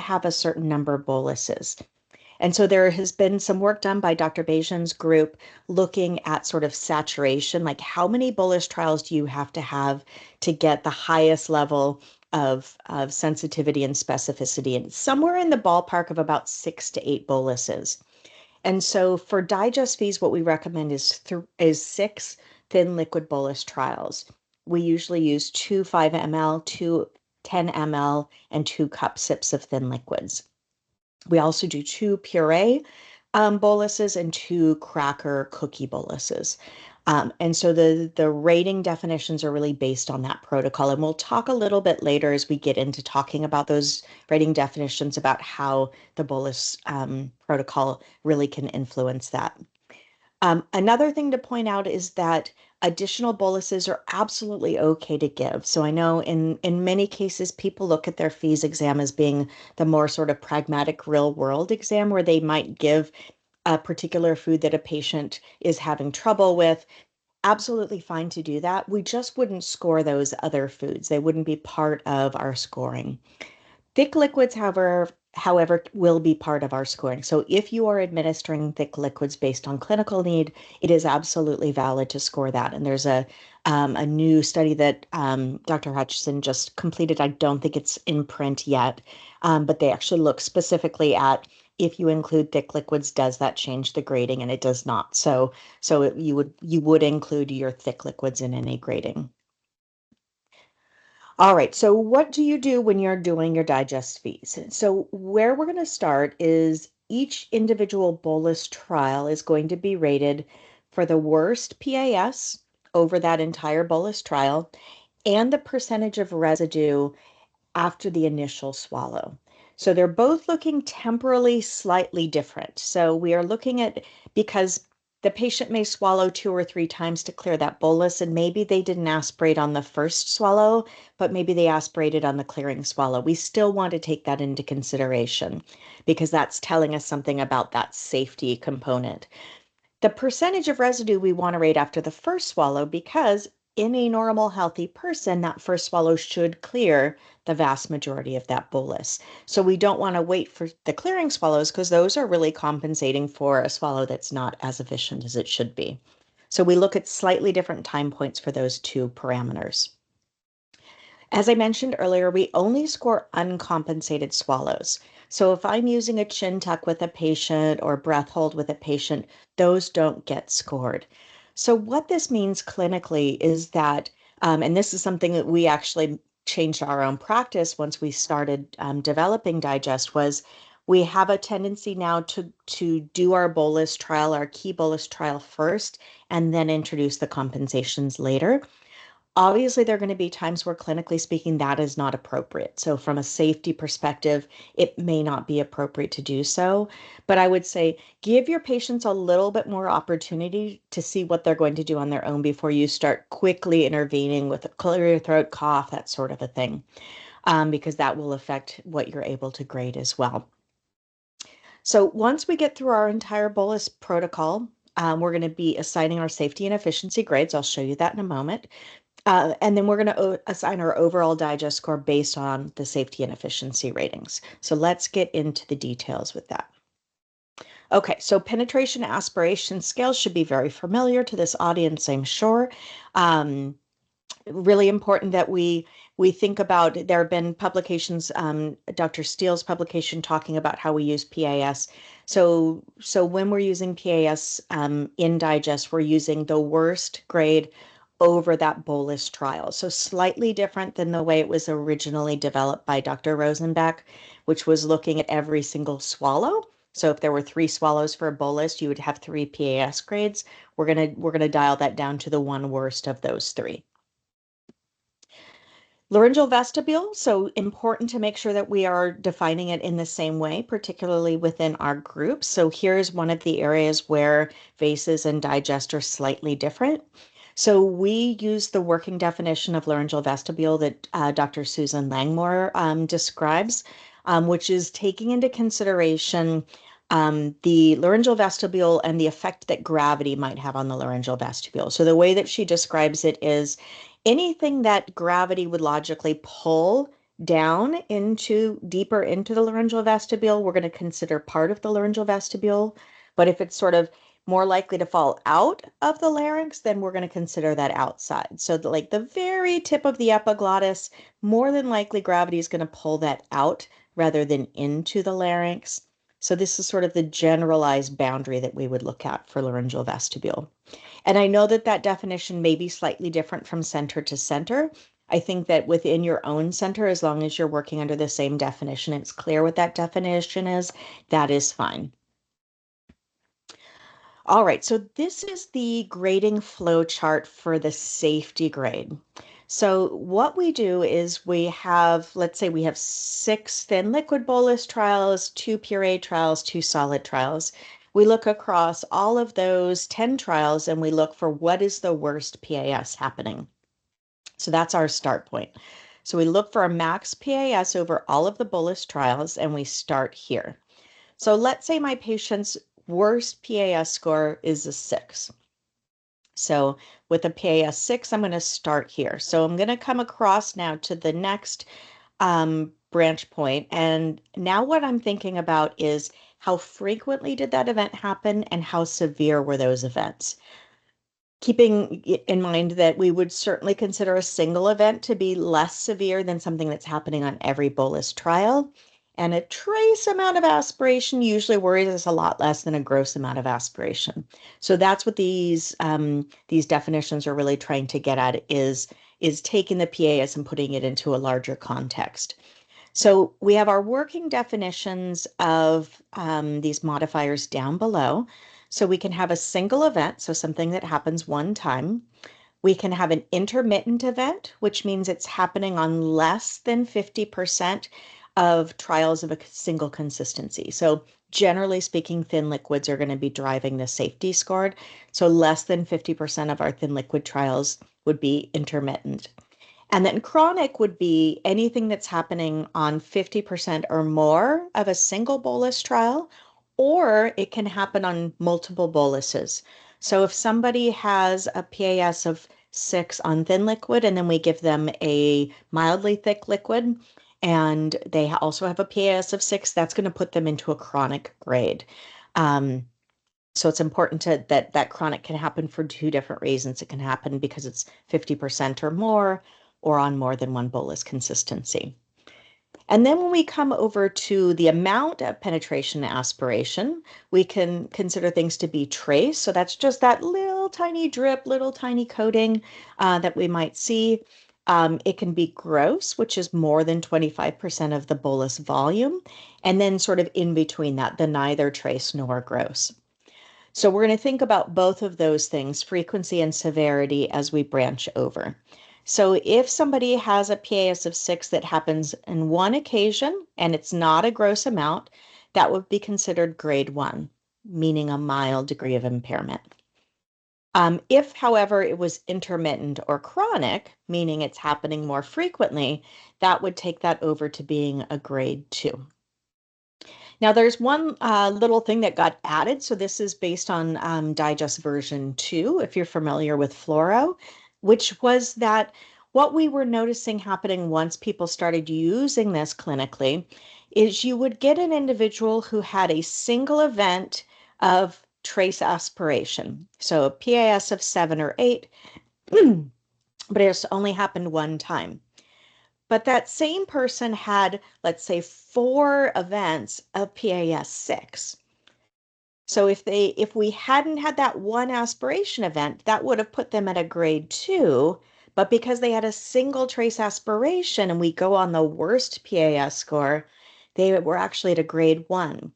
have a certain number of boluses. And so there has been some work done by Dr. Bajan's group looking at sort of saturation, like how many bolus trials do you have to get the highest level of sensitivity and specificity? And somewhere in the ballpark of about 6 to 8 boluses. And so for digest fees, what we recommend is 6 thin liquid bolus trials. We usually use 2 5 ml, 2 10 ml, and 2 cup sips of thin liquids. We also do 2 puree boluses and 2 cracker cookie boluses. And so the rating definitions are really based on that protocol. And we'll talk a little bit later as we get into talking about those rating definitions about how the bolus protocol really can influence that. Another thing to point out is that additional boluses are absolutely okay to give. So I know in many cases, people look at their FEES exam as being the more sort of pragmatic real world exam where they might give a particular food that a patient is having trouble with. Absolutely fine to do that. We just wouldn't score those other foods. They wouldn't be part of our scoring. Thick liquids, however, will be part of our scoring. So if you are administering thick liquids based on clinical need, it is absolutely valid to score that. And there's a new study that Dr. Hutchison just completed. I don't think it's in print yet, but they actually look specifically at if you include thick liquids, does that change the grading? And it does not. You would include your thick liquids in any grading. All right, so what do you do when you're doing your digest fees? So where we're going to start is each individual bolus trial is going to be rated for the worst PAS over that entire bolus trial and the percentage of residue after the initial swallow. So they're both looking temporally slightly different. So we are looking at, because the patient may swallow 2 or 3 times to clear that bolus, and maybe they didn't aspirate on the first swallow, but maybe they aspirated on the clearing swallow. We still want to take that into consideration because that's telling us something about that safety component. The percentage of residue we want to rate after the first swallow because in a normal healthy person, that first swallow should clear the vast majority of that bolus. So we don't want to wait for the clearing swallows because those are really compensating for a swallow that's not as efficient as it should be. So we look at slightly different time points for those two parameters. As I mentioned earlier, we only score uncompensated swallows. So if I'm using a chin tuck with a patient or breath hold with a patient, those don't get scored. So what this means clinically is that, and this is something that we actually changed our own practice once we started developing Digest, was we have a tendency now to do our bolus trial, our key bolus trial first, and then introduce the compensations later. Obviously, there are going to be times where, clinically speaking, that is not appropriate. So, from a safety perspective, it may not be appropriate to do so. But I would say give your patients a little bit more opportunity to see what they're going to do on their own before you start quickly intervening with a clear your throat, cough, that sort of a thing, because that will affect what you're able to grade as well. So, once we get through our entire bolus protocol, we're going to be assigning our safety and efficiency grades. I'll show you that in a moment. And then we're going to assign our overall digest score based on the safety and efficiency ratings. So let's get into the details with that. Okay, so penetration aspiration scales should be very familiar to this audience, I'm sure. Really important that we think about, there have been publications, Dr. Steele's publication talking about how we use PAS. So when we're using PAS in digest, we're using the worst grade over that bolus trial. So slightly different than the way it was originally developed by Dr. Rosenbeck, which was looking at every single swallow. So if there were 3 swallows for a bolus, you would have 3 PAS grades. We're gonna dial that down to the one worst of those 3. Laryngeal vestibule, so important to make sure that we are defining it in the same way, particularly within our groups. So here's one of the areas where VASES and digest are slightly different. So we use the working definition of laryngeal vestibule that Dr. Susan Langmore describes, which is taking into consideration the laryngeal vestibule and the effect that gravity might have on the laryngeal vestibule. So the way that she describes it is anything that gravity would logically pull down into deeper into the laryngeal vestibule, we're going to consider part of the laryngeal vestibule. But if it's sort of more likely to fall out of the larynx, then we're going to consider that outside. So like the very tip of the epiglottis, more than likely gravity is going to pull that out rather than into the larynx. So this is sort of the generalized boundary that we would look at for laryngeal vestibule. And I know that that definition may be slightly different from center to center. I think that within your own center, as long as you're working under the same definition, it's clear what that definition is, that is fine. All right, so this is the grading flow chart for the safety grade. So what we do is we have, let's say we have 6 thin liquid bolus trials, 2 puree trials, 2 solid trials. We look across all of those 10 trials and we look for what is the worst PAS happening. So that's our start point. So we look for a max PAS over all of the bolus trials and we start here. So let's say my patient's worst PAS score is a 6. So with a PAS 6, I'm going to start here. So I'm going to come across now to the next branch point. And now what I'm thinking about is how frequently did that event happen and how severe were those events? Keeping in mind that we would certainly consider a single event to be less severe than something that's happening on every bolus trial. And a trace amount of aspiration usually worries us a lot less than a gross amount of aspiration. So that's what these definitions are really trying to get at is taking the PAS and putting it into a larger context. So we have our working definitions of these modifiers down below. So we can have a single event, so something that happens one time. We can have an intermittent event, which means it's happening on less than 50% of trials of a single consistency. So generally speaking, thin liquids are going to be driving the safety score. So less than 50% of our thin liquid trials would be intermittent. And then chronic would be anything that's happening on 50% or more of a single bolus trial, or it can happen on multiple boluses. So if somebody has a PAS of 6 on thin liquid, and then we give them a mildly thick liquid, and they also have a PAS of 6, that's going to put them into a chronic grade. So it's important that chronic can happen for 2 different reasons. It can happen because it's 50% or more, or on more than one bolus consistency. And then when we come over to the amount of penetration aspiration, we can consider things to be trace. So that's just that little tiny drip, little tiny coating that we might see. It can be gross, which is more than 25% of the bolus volume, and then sort of in between that, the neither trace nor gross. So we're going to think about both of those things, frequency and severity, as we branch over. So if somebody has a PAS of 6 that happens in one occasion and it's not a gross amount, that would be considered grade 1, meaning a mild degree of impairment. If, however, it was intermittent or chronic, meaning it's happening more frequently, that would take that over to being a grade 2. Now, there's one little thing that got added. So this is based on Digest version 2, if you're familiar with fluoro, which was that what we were noticing happening once people started using this clinically is you would get an individual who had a single event of trace aspiration. So a PAS of 7 or 8, but it's only happened one time. But that same person had, let's say, 4 events of PAS 6. So if we hadn't had that one aspiration event, that would have put them at a grade 2. But because they had a single trace aspiration and we go on the worst PAS score, they were actually at a grade 1.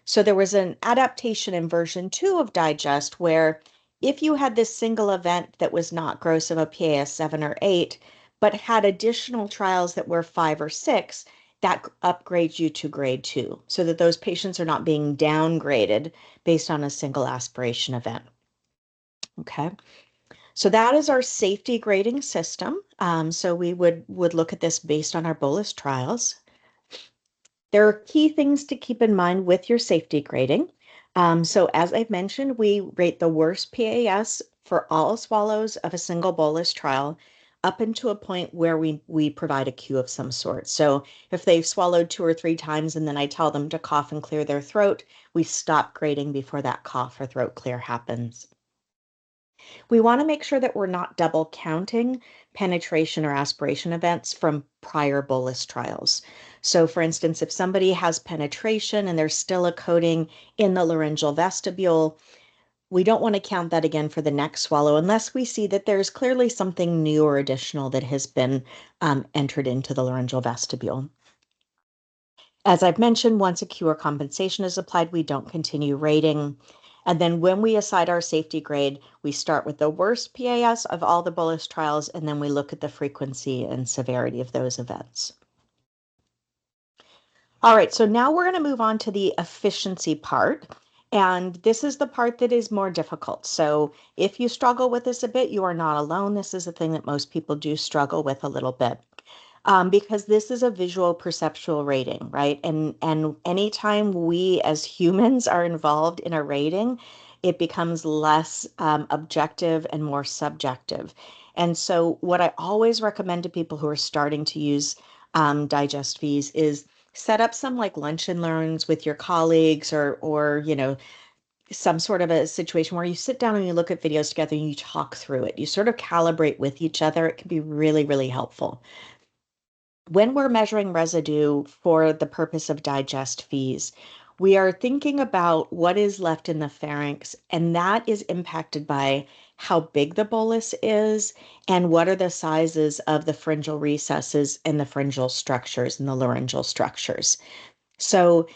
So there was an adaptation in version 2 of Digest where if you had this single event that was not gross of a PAS 7 or 8, but had additional trials that were 5 or 6, that upgrades you to grade 2 so that those patients are not being downgraded based on a single aspiration event. Okay. So that is our safety grading system. So we would look at this based on our bolus trials. There are key things to keep in mind with your safety grading. So as I've mentioned, we rate the worst PAS for all swallows of a single bolus trial up into a point where we provide a cue of some sort. So if they've swallowed 2 or 3 times and then I tell them to cough and clear their throat, we stop grading before that cough or throat clear happens. We want to make sure that we're not double counting penetration or aspiration events from prior bolus trials. So for instance, if somebody has penetration and there's still a coating in the laryngeal vestibule, we don't want to count that again for the next swallow unless we see that there's clearly something new or additional that has been entered into the laryngeal vestibule. As I've mentioned, once a cue or compensation is applied, we don't continue rating. And then when we assign our safety grade, we start with the worst PAS of all the bolus trials, and then we look at the frequency and severity of those events. All right, so now we're going to move on to the efficiency part. And this is the part that is more difficult. So if you struggle with this a bit, you are not alone. This is a thing that most people do struggle with a little bit. Because this is a visual perceptual rating, right? And anytime we as humans are involved in a rating, it becomes less objective and more subjective. And so what I always recommend to people who are starting to use Digest Fees is set up some like lunch and learns with your colleagues or some sort of a situation where you sit down and you look at videos together and you talk through it. You sort of calibrate with each other. It can be really, really helpful. When we're measuring residue for the purpose of Digest Fees, we are thinking about what is left in the pharynx, and that is impacted by how big the bolus is and what are the sizes of the pharyngeal recesses and the pharyngeal structures and the laryngeal structures. So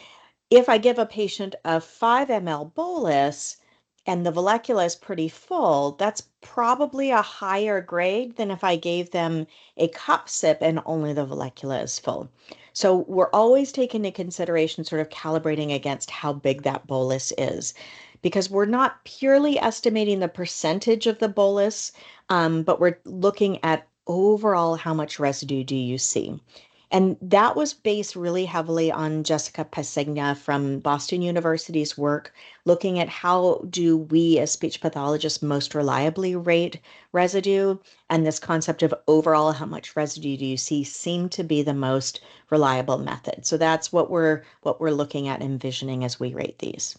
if I give a patient a 5 ml bolus and the vallecula is pretty full, that's probably a higher grade than if I gave them a cup sip and only the vallecula is full. So we're always taking into consideration sort of calibrating against how big that bolus is, because we're not purely estimating the percentage of the bolus, but we're looking at overall how much residue do you see. And that was based really heavily on Jessica Pasegna from Boston University's work, looking at how do we as speech pathologists most reliably rate residue. And this concept of overall how much residue do you see seemed to be the most reliable method. So that's what we're looking at envisioning as we rate these.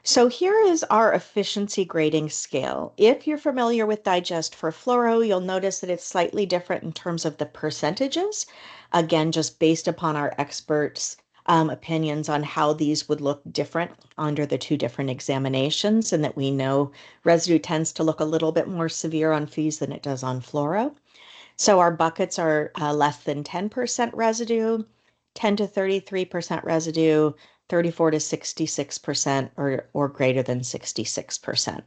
So here is our efficiency grading scale. If you're familiar with Digest for Fluoro, you'll notice that it's slightly different in terms of the percentages. Again, just based upon our experts' opinions on how these would look different under the two different examinations, and that we know residue tends to look a little bit more severe on fees than it does on fluoro. So our buckets are less than 10% residue, 10 to 33% residue, 34 to 66%, or greater than 66%.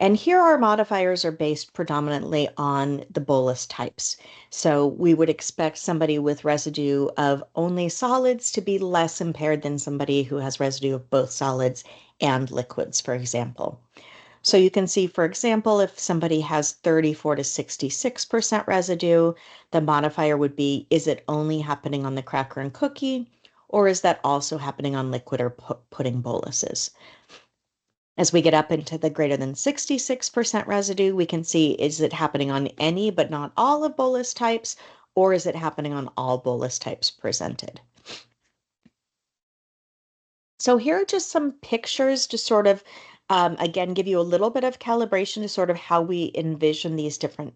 And here our modifiers are based predominantly on the bolus types. So we would expect somebody with residue of only solids to be less impaired than somebody who has residue of both solids and liquids, for example. So you can see, for example, if somebody has 34 to 66% residue, the modifier would be, is it only happening on the cracker and cookie, or is that also happening on liquid or pudding boluses? As we get up into the greater than 66% residue, we can see, is it happening on any but not all of bolus types, or is it happening on all bolus types presented? So here are just some pictures to sort of, again, give you a little bit of calibration to sort of how we envision these different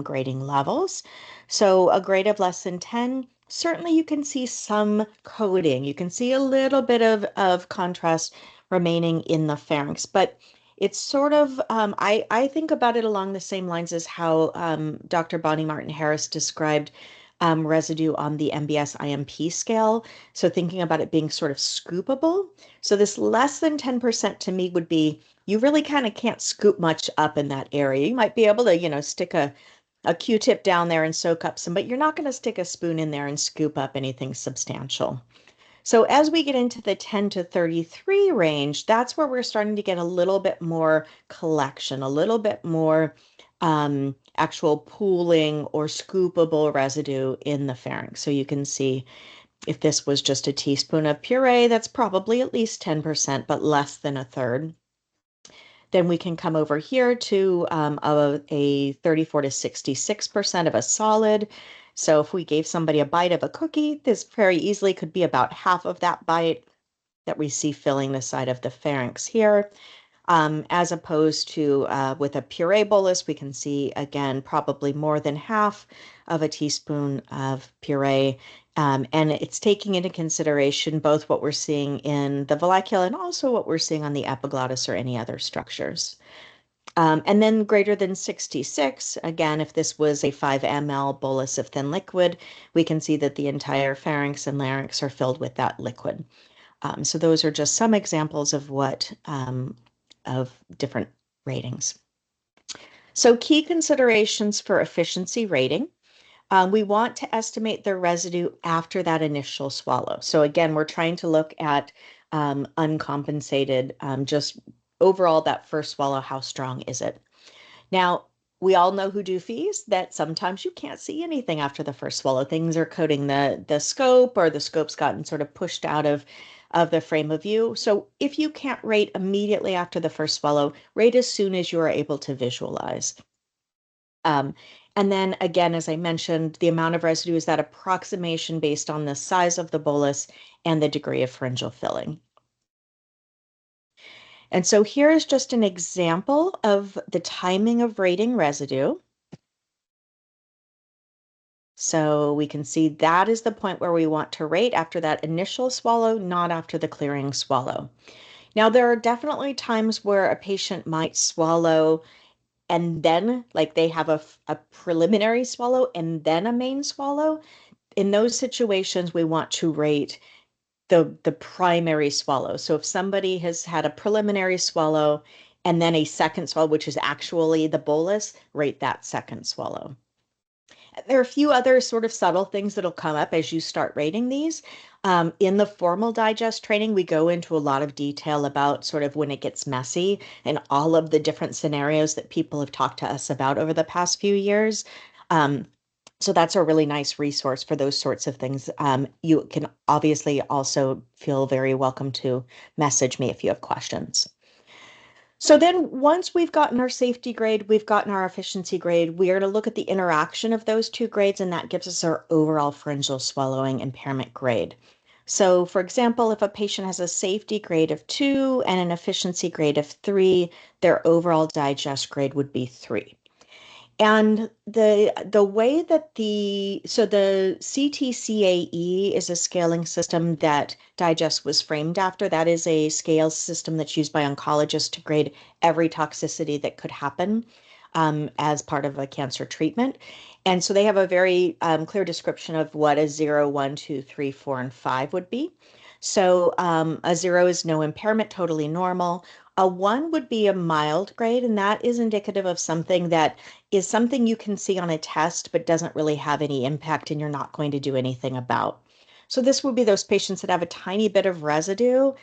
grading levels. So a grade of less than 10, certainly you can see some coding. You can see a little bit of contrast remaining in the pharynx, but it's sort of, I think about it along the same lines as how Dr. Bonnie Martin Harris described residue on the MBS IMP scale. So thinking about it being sort of scoopable. So this less than 10% to me would be, you really kind of can't scoop much up in that area. You might be able to, stick a Q-tip down there and soak up some, but you're not going to stick a spoon in there and scoop up anything substantial. So as we get into the 10 to 33 range, that's where we're starting to get a little bit more collection, a little bit more actual pooling or scoopable residue in the pharynx. So you can see if this was just a teaspoon of puree, that's probably at least 10%, but less than a third. Then we can come over here to a 34 to 66% of a solid. So if we gave somebody a bite of a cookie, this very easily could be about half of that bite that we see filling the side of the pharynx here. As opposed to with a puree bolus, we can see again probably more than half of a teaspoon of puree. And it's taking into consideration both what we're seeing in the vallecula and also what we're seeing on the epiglottis or any other structures. And then greater than 66, again, if this was a 5 ml bolus of thin liquid, we can see that the entire pharynx and larynx are filled with that liquid. So those are just some examples of what of different ratings. So key considerations for efficiency rating. We want to estimate the residue after that initial swallow. So again, we're trying to look at uncompensated, just overall that first swallow, how strong is it? Now, we all know who do FEES that sometimes you can't see anything after the first swallow. Things are coating the scope, or the scope's gotten sort of pushed out of the frame of view. So if you can't rate immediately after the first swallow, rate as soon as you are able to visualize. And then again, as I mentioned, the amount of residue is that approximation based on the size of the bolus and the degree of pharyngeal filling. And so here is just an example of the timing of rating residue. So we can see that is the point where we want to rate after that initial swallow, not after the clearing swallow. Now, there are definitely times where a patient might swallow and then, like, they have a preliminary swallow and then a main swallow. In those situations, we want to rate the primary swallow. So if somebody has had a preliminary swallow and then a second swallow, which is actually the bolus, rate that second swallow. There are a few other sort of subtle things that'll come up as you start rating these. In the formal digest training, we go into a lot of detail about sort of when it gets messy and all of the different scenarios that people have talked to us about over the past few years. So that's a really nice resource for those sorts of things. You can obviously also feel very welcome to message me if you have questions. So then once we've gotten our safety grade, we've gotten our efficiency grade, we are to look at the interaction of those two grades, and that gives us our overall pharyngeal swallowing impairment grade. So for example, if a patient has a safety grade of 2 and an efficiency grade of 3, their overall digest grade would be 3. And the way that the CTCAE is a scaling system that Digest was framed after. That is a scale system that's used by oncologists to grade every toxicity that could happen as part of a cancer treatment. And so they have a very clear description of what a 0, 1, 2, 3, 4, and 5 would be. So a 0 is no impairment, totally normal. A 1 would be a mild grade, and that is indicative of something that is something you can see on a test, but doesn't really have any impact and you're not going to do anything about. So this would be those patients that have a tiny bit of residue,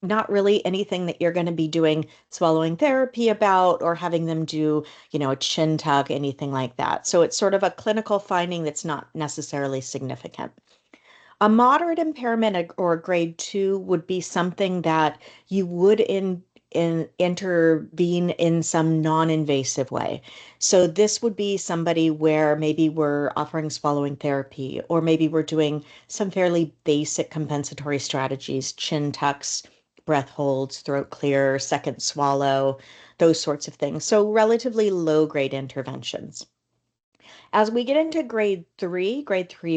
not really anything that you're going to be doing swallowing therapy about or having them do, a chin tuck, anything like that. So it's sort of a clinical finding that's not necessarily significant. A moderate impairment or a grade 2 would be something that you would intervene in some non-invasive way. So this would be somebody where maybe we're offering swallowing therapy, or maybe we're doing some fairly basic compensatory strategies, chin tucks, breath holds, throat clear, second swallow, those sorts of things. So relatively low grade interventions. As we get into grade 3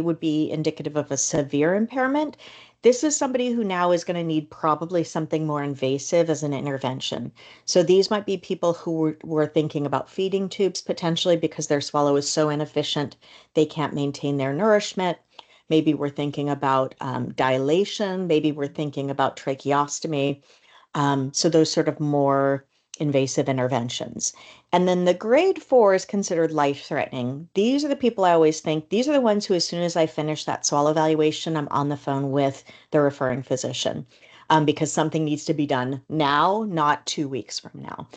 would be indicative of a severe impairment. This is somebody who now is going to need probably something more invasive as an intervention. So these might be people who were thinking about feeding tubes potentially because their swallow is so inefficient they can't maintain their nourishment. Maybe we're thinking about dilation. Maybe we're thinking about tracheostomy. So those sort of more invasive interventions. And then the grade 4 is considered life-threatening. These are the people I always think, these are the ones who, as soon as I finish that swallow evaluation, I'm on the phone with the referring physician because something needs to be done now, not 2 weeks from now.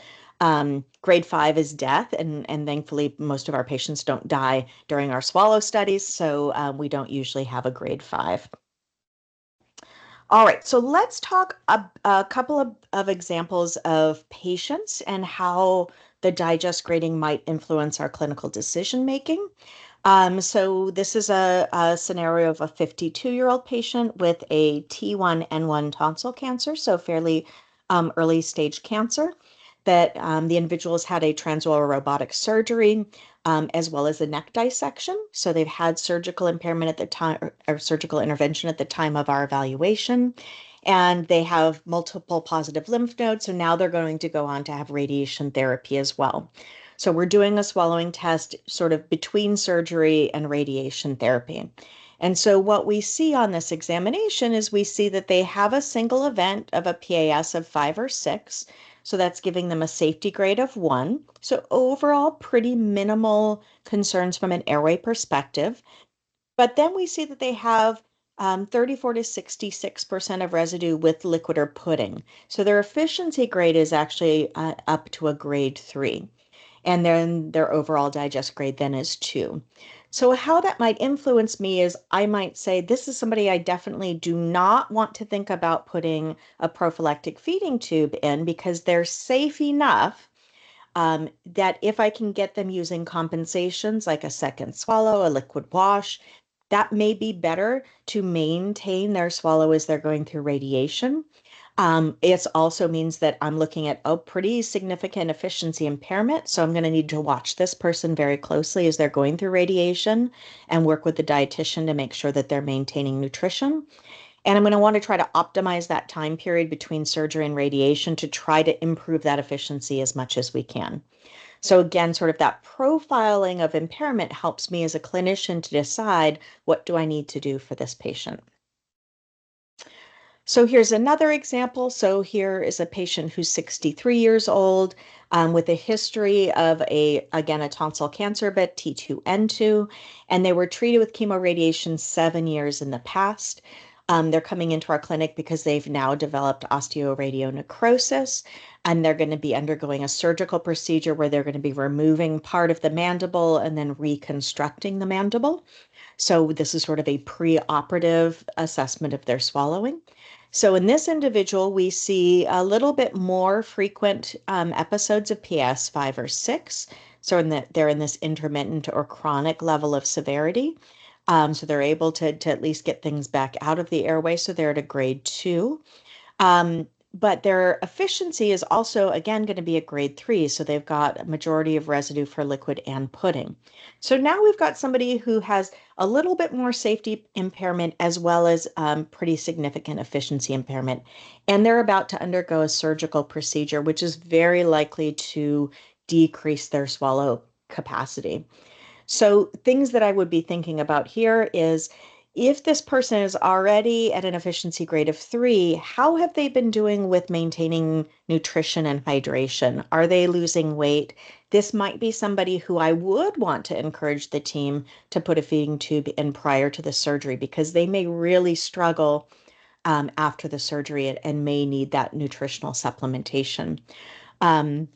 Grade 5 is death, and thankfully most of our patients don't die during our swallow studies, so we don't usually have a grade 5. All right, so let's talk a couple of examples of patients and how the digest grading might influence our clinical decision making. So this is a scenario of a 52-year-old patient with a T1N1 tonsil cancer, so fairly early stage cancer, that the individuals had a transoral robotic surgery as well as a neck dissection. So they've had surgical impairment at the time or surgical intervention at the time of our evaluation. And they have multiple positive lymph nodes. So now they're going to go on to have radiation therapy as well. So we're doing a swallowing test sort of between surgery and radiation therapy. And so what we see on this examination is we see that they have a single event of a PAS of 5 or 6. So that's giving them a safety grade of 1. So overall, pretty minimal concerns from an airway perspective. But then we see that they have 34 to 66% of residue with liquid or pudding. So their efficiency grade is actually up to a grade 3. And then their overall digest grade then is 2. So how that might influence me is I might say this is somebody I definitely do not want to think about putting a prophylactic feeding tube in because they're safe enough that if I can get them using compensations like a second swallow, a liquid wash, that may be better to maintain their swallow as they're going through radiation. It also means that I'm looking at a pretty significant efficiency impairment. So I'm going to need to watch this person very closely as they're going through radiation and work with the dietitian to make sure that they're maintaining nutrition. And I'm going to want to try to optimize that time period between surgery and radiation to try to improve that efficiency as much as we can. So again, sort of that profiling of impairment helps me as a clinician to decide what do I need to do for this patient. So here's another example. So here is a patient who's 63 years old with a history of again, a tonsil cancer, but T2N2, and they were treated with chemoradiation 7 years in the past. They're coming into our clinic because they've now developed osteoradionecrosis, and they're going to be undergoing a surgical procedure where they're going to be removing part of the mandible and then reconstructing the mandible. So this is sort of a preoperative assessment of their swallowing. So in this individual, we see a little bit more frequent episodes of PS 5 or 6. So they're in this intermittent or chronic level of severity. So they're able to at least get things back out of the airway. So they're at a grade 2. But their efficiency is also, again, going to be a grade 3. So they've got a majority of residue for liquid and pudding. So now we've got somebody who has a little bit more safety impairment as well as pretty significant efficiency impairment. And they're about to undergo a surgical procedure, which is very likely to decrease their swallow capacity. So things that I would be thinking about here is if this person is already at an efficiency grade of 3, how have they been doing with maintaining nutrition and hydration? Are they losing weight? This might be somebody who I would want to encourage the team to put a feeding tube in prior to the surgery because they may really struggle after the surgery and may need that nutritional supplementation. Um,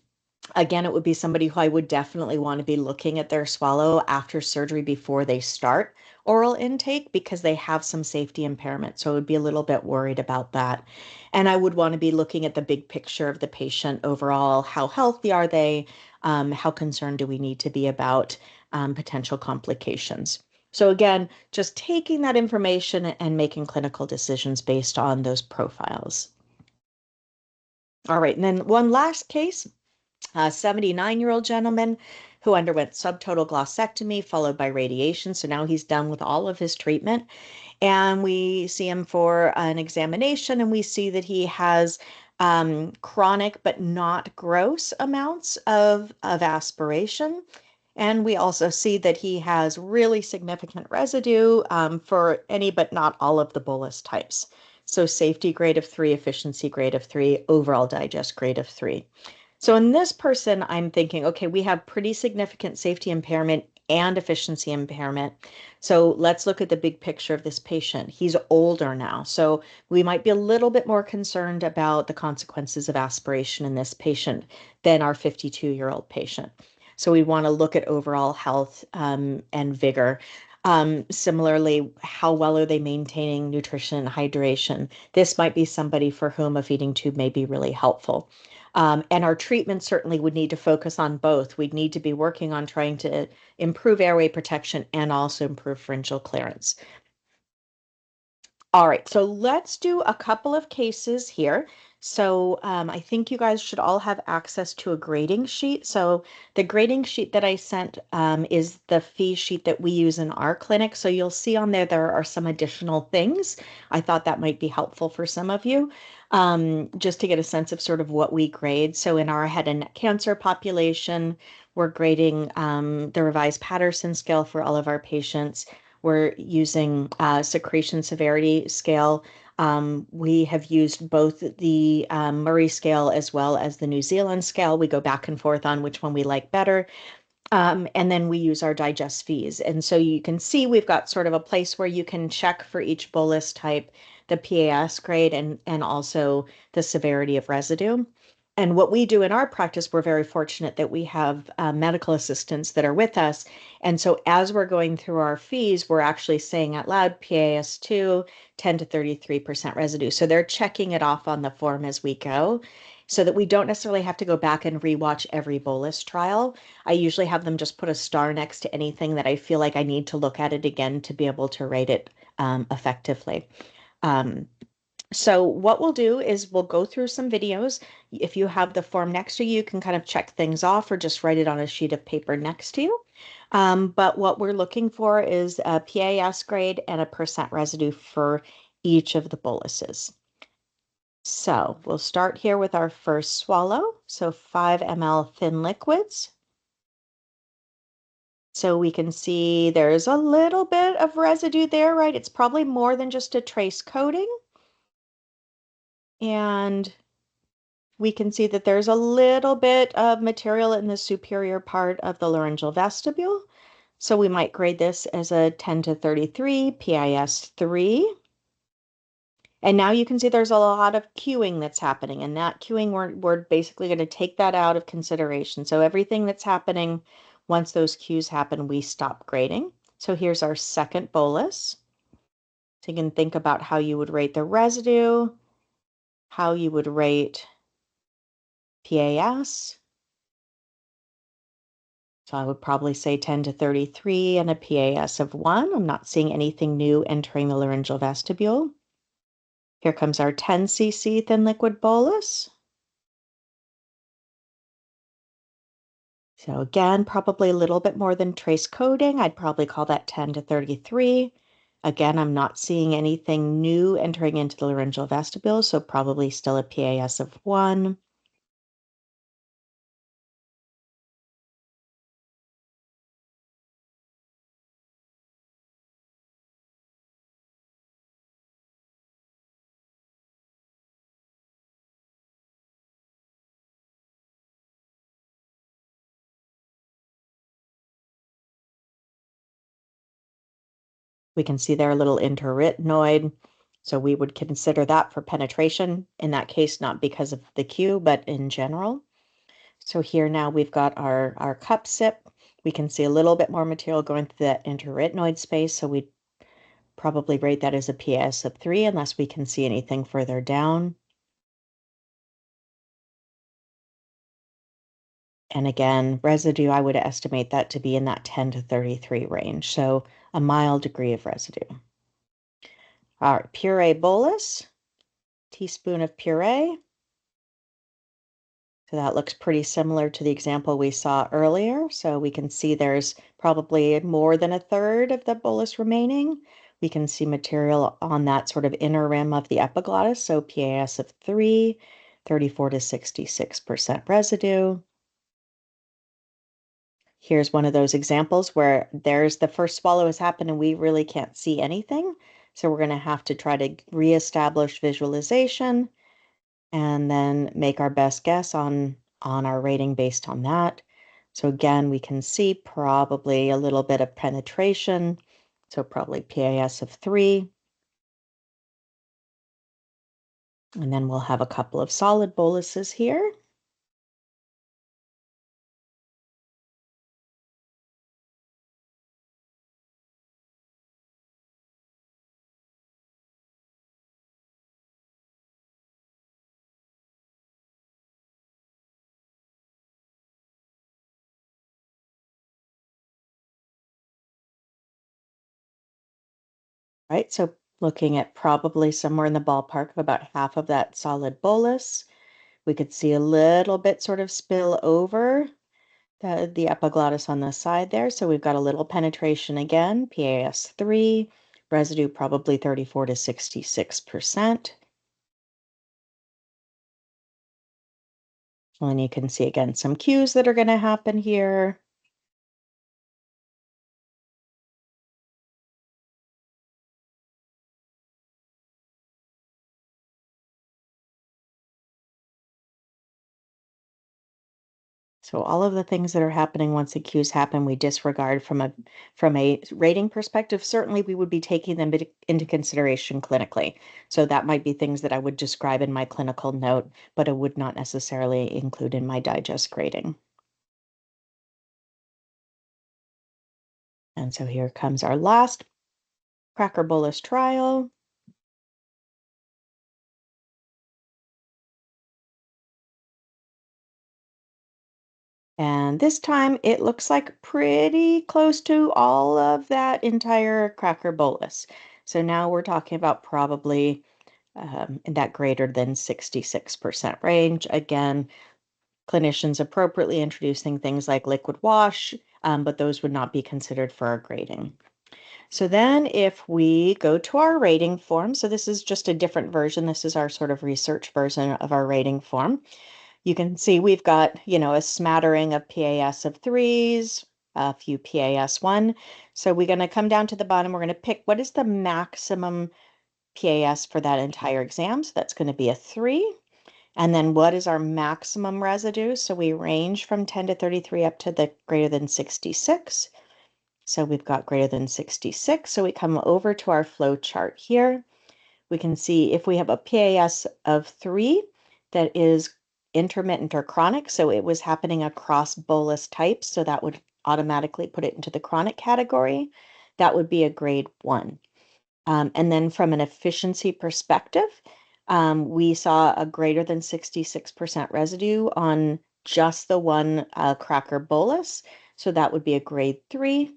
Again, it would be somebody who I would definitely want to be looking at their swallow after surgery before they start oral intake because they have some safety impairment. So I would be a little bit worried about that. And I would want to be looking at the big picture of the patient overall. How healthy are they? How concerned do we need to be about potential complications? So again, just taking that information and making clinical decisions based on those profiles. All right, and then one last case. A 79-year-old gentleman who underwent subtotal glossectomy followed by radiation. So now he's done with all of his treatment. And we see him for an examination, and we see that he has chronic but not gross amounts of aspiration. And we also see that he has really significant residue for any but not all of the bolus types. So safety grade of 3, efficiency grade of 3, overall digest grade of 3. So in this person, I'm thinking, okay, we have pretty significant safety impairment and efficiency impairment. So let's look at the big picture of this patient. He's older now, so we might be a little bit more concerned about the consequences of aspiration in this patient than our 52-year-old patient. So we want to look at overall health and vigor. Similarly, how well are they maintaining nutrition and hydration? This might be somebody for whom a feeding tube may be really helpful. And our treatment certainly would need to focus on both. We'd need to be working on trying to improve airway protection and also improve pharyngeal clearance. All right, so let's do a couple of cases here. So I think you guys should all have access to a grading sheet. So the grading sheet that I sent is the fee sheet that we use in our clinic. So you'll see on there are some additional things. I thought that might be helpful for some of you, just to get a sense of sort of what we grade. So in our head and neck cancer population, we're grading the revised Patterson scale for all of our patients. We're using secretion severity scale. We have used both the Murray scale as well as the New Zealand scale. We go back and forth on which one we like better. And then we use our digest fees. And so you can see we've got sort of a place where you can check for each bolus type, the PAS grade, and also the severity of residue. And what we do in our practice, we're very fortunate that we have medical assistants that are with us. And so as we're going through our fees, we're actually saying out loud PAS2, 10 to 33% residue. So they're checking it off on the form as we go so that we don't necessarily have to go back and rewatch every bolus trial. I usually have them just put a star next to anything that I feel like I need to look at it again to be able to rate it effectively. Um, so what we'll do is we'll go through some videos. If you have the form next to you, you can kind of check things off or just write it on a sheet of paper next to you. But what we're looking for is a PAS grade and a percent residue for each of the boluses. So we'll start here with our first swallow. So 5 ml thin liquids. So we can see there's a little bit of residue there, right? It's probably more than just a trace coating. And we can see that there's a little bit of material in the superior part of the laryngeal vestibule. So we might grade this as a 10 to 33, PIS 3. And now you can see there's a lot of cueing that's happening. And that cueing, we're basically going to take that out of consideration. So everything that's happening, once those cues happen, we stop grading. So here's our second bolus. So you can think about how you would rate the residue, how you would rate PAS. So I would probably say 10 to 33 and a PAS of 1. I'm not seeing anything new entering the laryngeal vestibule. Here comes our 10 cc thin liquid bolus. So again, probably a little bit more than trace coating. I'd probably call that 10 to 33. Again, I'm not seeing anything new entering into the laryngeal vestibule, so probably still a PAS of 1. We can see there a little interrytenoid. So we would consider that for penetration. In that case, not because of the cue, but in general. So here now we've got our cup sip. We can see a little bit more material going through that interrytenoid space. So we'd probably rate that as a PAS of 3 unless we can see anything further down. And again, residue, I would estimate that to be in that 10 to 33 range. So a mild degree of residue. All right, puree bolus, teaspoon of puree. So that looks pretty similar to the example we saw earlier. So we can see there's probably more than a third of the bolus remaining. We can see material on that sort of inner rim of the epiglottis. So PAS of 3, 34 to 66% residue. Here's one of those examples where there's the first swallow has happened and we really can't see anything. So we're going to have to try to reestablish visualization and then make our best guess on our rating based on that. So again, we can see probably a little bit of penetration. So probably PAS of 3. And then we'll have a couple of solid boluses here. right? So looking at probably somewhere in the ballpark of about half of that solid bolus. We could see a little bit sort of spill over the epiglottis on the side there. So we've got a little penetration again, PAS3, residue probably 34 to 66%. And you can see again some cues that are going to happen here. So all of the things that are happening once the cues happen, we disregard from a rating perspective. Certainly, we would be taking them into consideration clinically. So that might be things that I would describe in my clinical note, but I would not necessarily include in my digest grading. And so here comes our last cracker bolus trial. And this time it looks like pretty close to all of that entire cracker bolus. So now we're talking about probably in that greater than 66% range. Again, clinicians appropriately introducing things like liquid wash, but those would not be considered for our grading. So then if we go to our rating form, so this is just a different version. This is our sort of research version of our rating form. You can see we've got, a smattering of PAS of threes, a few PAS1. So we're going to come down to the bottom. We're going to pick what is the maximum PAS for that entire exam. So that's going to be a 3. And then what is our maximum residue? So we range from 10 to 33 up to the greater than 66. So we've got greater than 66. So we come over to our flow chart here. We can see if we have a PAS of 3 that is intermittent or chronic, so it was happening across bolus types, so that would automatically put it into the chronic category. That would be a grade 1. And then from an efficiency perspective, we saw a greater than 66% residue on just the one cracker bolus, so that would be a grade 3.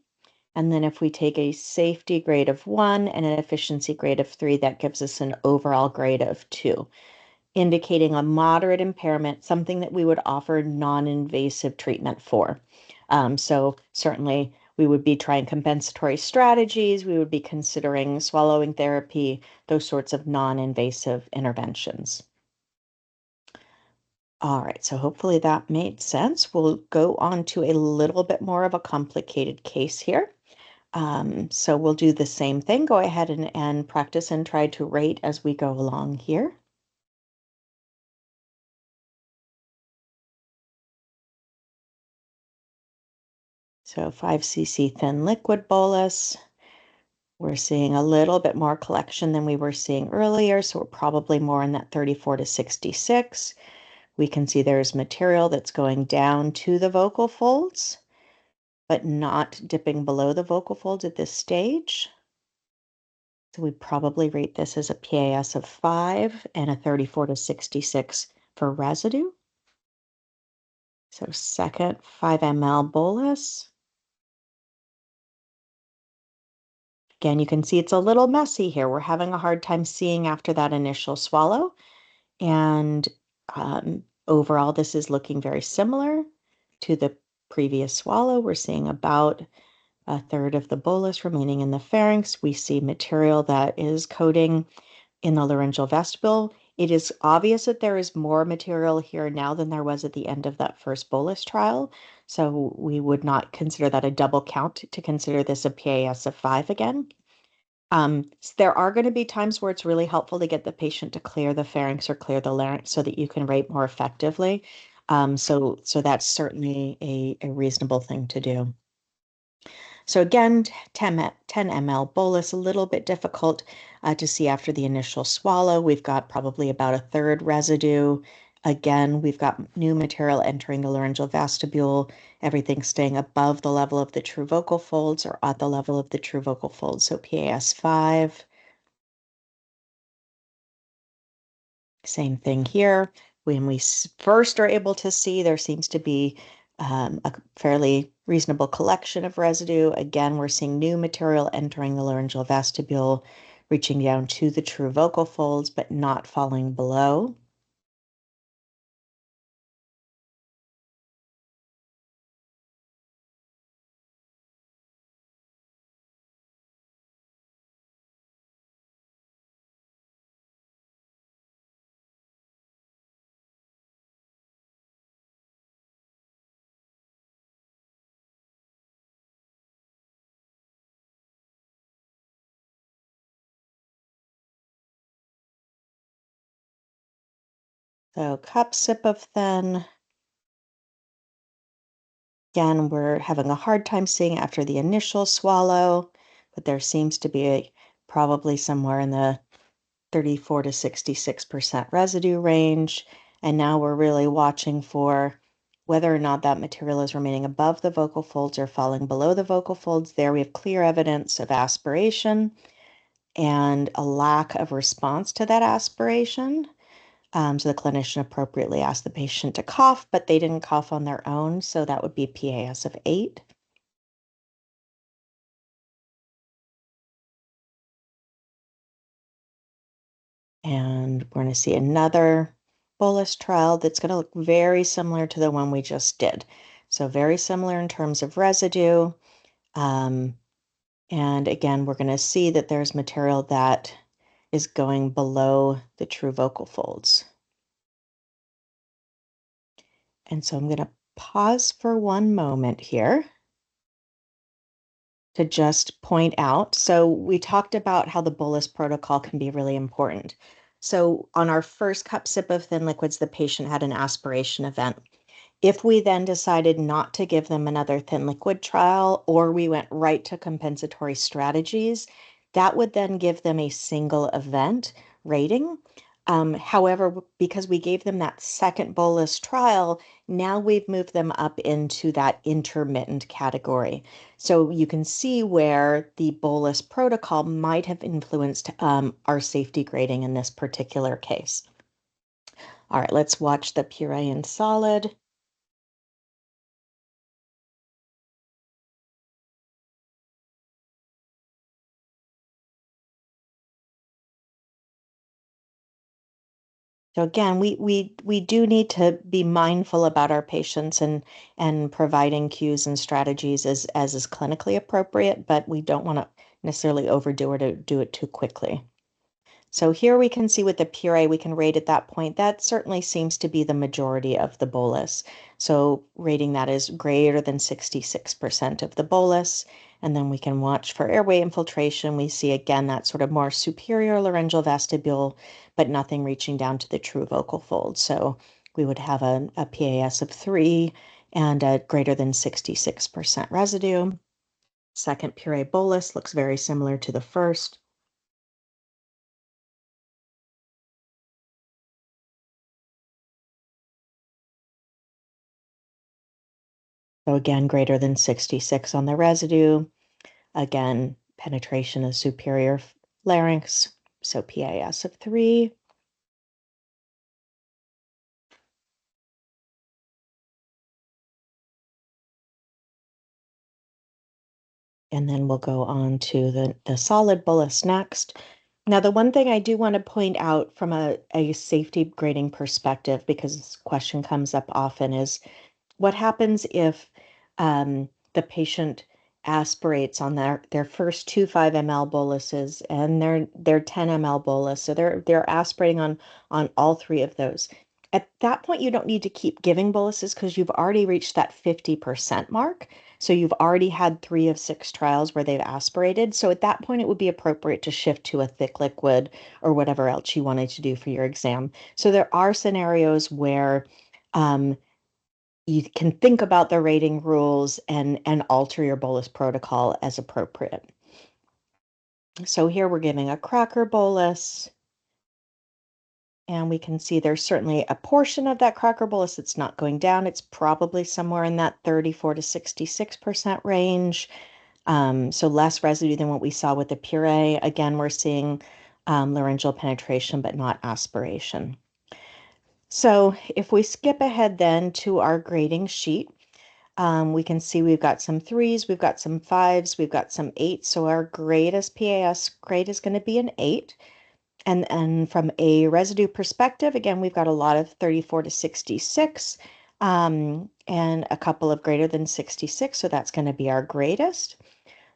And then if we take a safety grade of 1 and an efficiency grade of 3, that gives us an overall grade of 2, indicating a moderate impairment, something that we would offer non-invasive treatment for. So certainly we would be trying compensatory strategies, we would be considering swallowing therapy, those sorts of non-invasive interventions. All right, so hopefully that made sense. We'll go on to a little bit more of a complicated case here. So we'll do the same thing. Go ahead and practice and try to rate as we go along here. So 5 cc thin liquid bolus. We're seeing a little bit more collection than we were seeing earlier, so we're probably more in that 34 to 66. We can see there's material that's going down to the vocal folds, but not dipping below the vocal folds at this stage. So we probably rate this as a PAS of 5 and a 34 to 66 for residue. So second 5 ml bolus. Again, you can see it's a little messy here. We're having a hard time seeing after that initial swallow. And overall, this is looking very similar to the previous swallow. We're seeing about a third of the bolus remaining in the pharynx. We see material that is coating in the laryngeal vestibule. It is obvious that there is more material here now than there was at the end of that first bolus trial. So we would not consider that a double count to consider this a PAS of 5 again. There are going to be times where it's really helpful to get the patient to clear the pharynx or clear the larynx so that you can rate more effectively. So that's certainly a reasonable thing to do. So again, 10 ml bolus, a little bit difficult to see after the initial swallow. We've got probably about a third residue. Again, we've got new material entering the laryngeal vestibule, everything staying above the level of the true vocal folds or at the level of the true vocal folds, so PAS 5. Same thing here. When we first are able to see, there seems to be a fairly reasonable collection of residue. Again, we're seeing new material entering the laryngeal vestibule. reaching down to the true vocal folds, but not falling below. So cup, sip of thin. Again, we're having a hard time seeing after the initial swallow, but there seems to be probably somewhere in the 34 to 66% residue range. And now we're really watching for whether or not that material is remaining above the vocal folds or falling below the vocal folds. There we have clear evidence of aspiration and a lack of response to that aspiration. So the clinician appropriately asked the patient to cough, but they didn't cough on their own. So that would be PAS of 8. And we're going to see another bolus trial that's going to look very similar to the one we just did. So very similar in terms of residue. And again, we're going to see that there's material that is going below the true vocal folds. And so I'm going to pause for one moment here to just point out. So we talked about how the bolus protocol can be really important. So on our first cup sip of thin liquids, the patient had an aspiration event. If we then decided not to give them another thin liquid trial, or we went right to compensatory strategies, that would then give them a single event rating. However, because we gave them that second bolus trial, now we've moved them up into that intermittent category. So you can see where the bolus protocol might have influenced our safety grading in this particular case. All right, let's watch the puree and solid. So again, we do need to be mindful about our patients and providing cues and strategies as is clinically appropriate, but we don't want to necessarily overdo it or do it too quickly. So here we can see with the puree, we can rate at that point. That certainly seems to be the majority of the bolus. So rating that is greater than 66% of the bolus. And then we can watch for airway infiltration. We see again that sort of more superior laryngeal vestibule, but nothing reaching down to the true vocal fold. So we would have a PAS of 3 and a greater than 66% residue. Second puree bolus looks very similar to the first. So again, greater than 66 on the residue. Again, penetration of superior larynx, so PAS of 3. And then we'll go on to the solid bolus next. Now, the one thing I do want to point out from a safety grading perspective, because this question comes up often, is what happens if the patient aspirates on their first two 5 ml boluses and their 10 ml bolus. So they're aspirating on all three of those. At that point, you don't need to keep giving boluses because you've already reached that 50% mark. So you've already had 3 of 6 trials where they've aspirated. So at that point, it would be appropriate to shift to a thick liquid or whatever else you wanted to do for your exam. So there are scenarios where you can think about the rating rules and alter your bolus protocol as appropriate. So here we're giving a cracker bolus, and we can see there's certainly a portion of that cracker bolus that's not going down. It's probably somewhere in that 34 to 66% range. So less residue than what we saw with the puree. Again, we're seeing laryngeal penetration, but not aspiration. So if we skip ahead then to our grading sheet, We can see we've got some 3s, we've got some 5s, we've got some 8s. So our greatest PAS grade is going to be an 8. And from a residue perspective, again, we've got a lot of 34 to 66 and a couple of greater than 66. So that's going to be our greatest.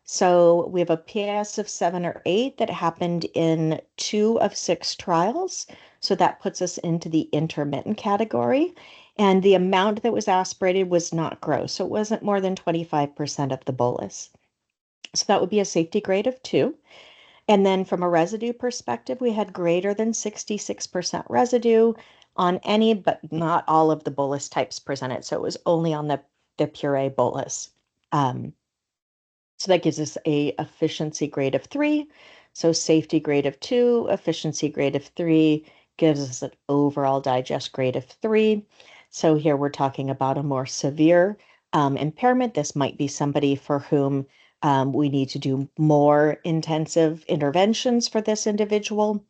So we have a PAS of 7 or 8 that happened in 2 of 6 trials. So that puts us into the intermittent category. And the amount that was aspirated was not gross. So it wasn't more than 25% of the bolus. So that would be a safety grade of 2. And then from a residue perspective, we had greater than 66% residue on any, but not all of the bolus types presented. So it was only on the puree bolus. So that gives us a efficiency grade of 3. So safety grade of 2, efficiency grade of 3 gives us an overall digest grade of 3. So here we're talking about a more severe impairment. This might be somebody for whom we need to do more intensive interventions for this individual.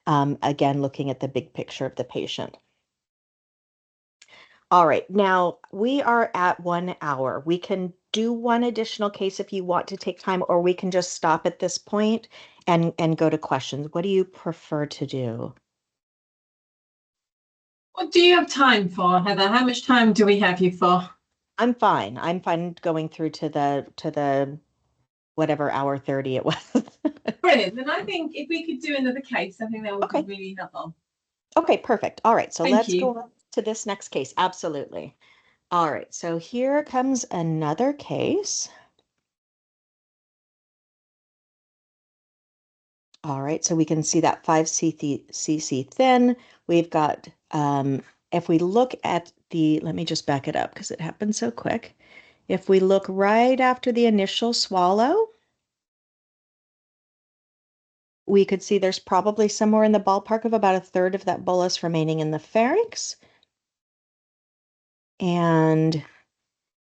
Again, looking at the big picture of the patient. All right, now we are at 1 hour. We can do one additional case if you want to take time, or we can just stop at this point and go to questions. What do you prefer to do? What do you have time for, Heather? How much time do we have you for? I'm fine. I'm fine going through to the whatever hour 30 it was. Brilliant. Then I think if we could do another case, I think that would be Okay. really helpful. Okay, perfect. All right, so Thank let's you. go on to this next case. Absolutely. All right, so here comes another case. All right, so we can see that 5cc thin. We've got, if we look at let me just back it up because it happened so quick. If we look right after the initial swallow, we could see there's probably somewhere in the ballpark of about a third of that bolus remaining in the pharynx. And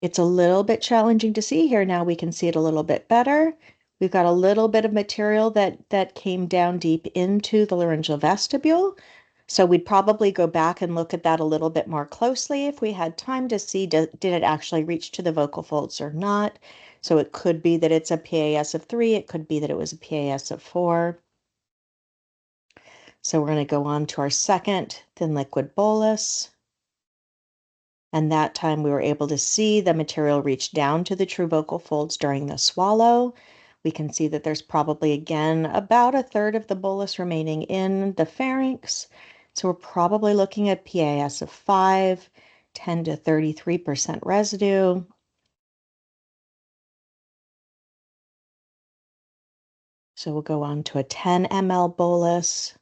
it's a little bit challenging to see here. Now we can see it a little bit better. We've got a little bit of material that came down deep into the laryngeal vestibule. So we'd probably go back and look at that a little bit more closely if we had time to see did it actually reach to the vocal folds or not. So it could be that it's a PAS of 3. It could be that it was a PAS of 4. So we're going to go on to our second thin liquid bolus. And that time we were able to see the material reach down to the true vocal folds during the swallow. We can see that there's probably, again, about a third of the bolus remaining in the pharynx. So we're probably looking at PAS of 5, 10 to 33% residue. So we'll go on to a 10 ml bolus.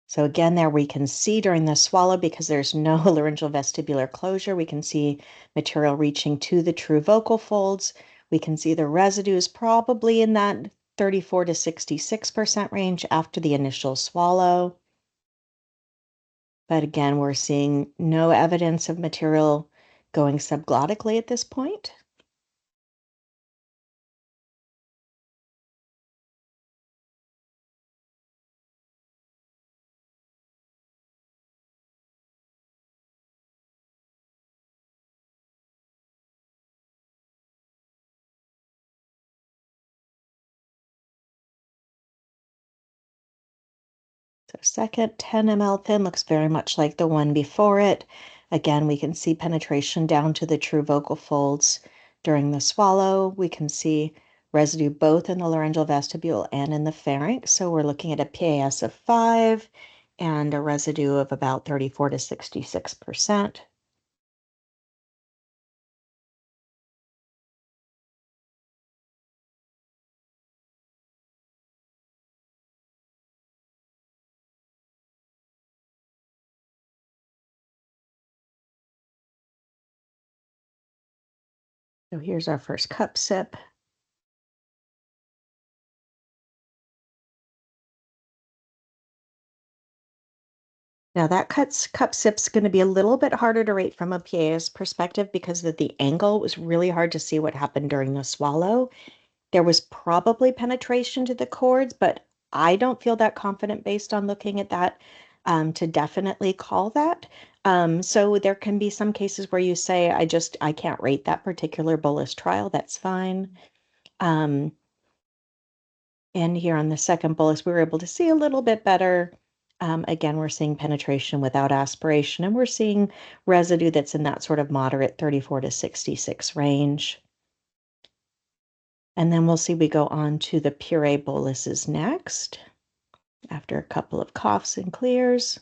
So again, there we can see during the swallow, because there's no laryngeal vestibular closure, we can see material reaching to the true vocal folds. We can see the residue is probably in that 34 to 66% range after the initial swallow. But again, we're seeing no evidence of material going subglottically at this point. So second 10 ml thin looks very much like the one before it. Again, we can see penetration down to the true vocal folds during the swallow. We can see residue both in the laryngeal vestibule and in the pharynx. So we're looking at a PAS of 5 and a residue of about 34 to 66%. So here's our first cup sip. Now that cup sip's going to be a little bit harder to rate from a PAS perspective because of the angle. It was really hard to see what happened during the swallow. There was probably penetration to the cords, but I don't feel that confident based on looking at that to definitely call that. So there can be some cases where you say, I can't rate that particular bolus trial. That's fine. Um, and here on the second bolus, we were able to see a little bit better. Again, we're seeing penetration without aspiration, and we're seeing residue that's in that sort of moderate 34 to 66 range. And then we'll see we go on to the puree boluses next after a couple of coughs and clears.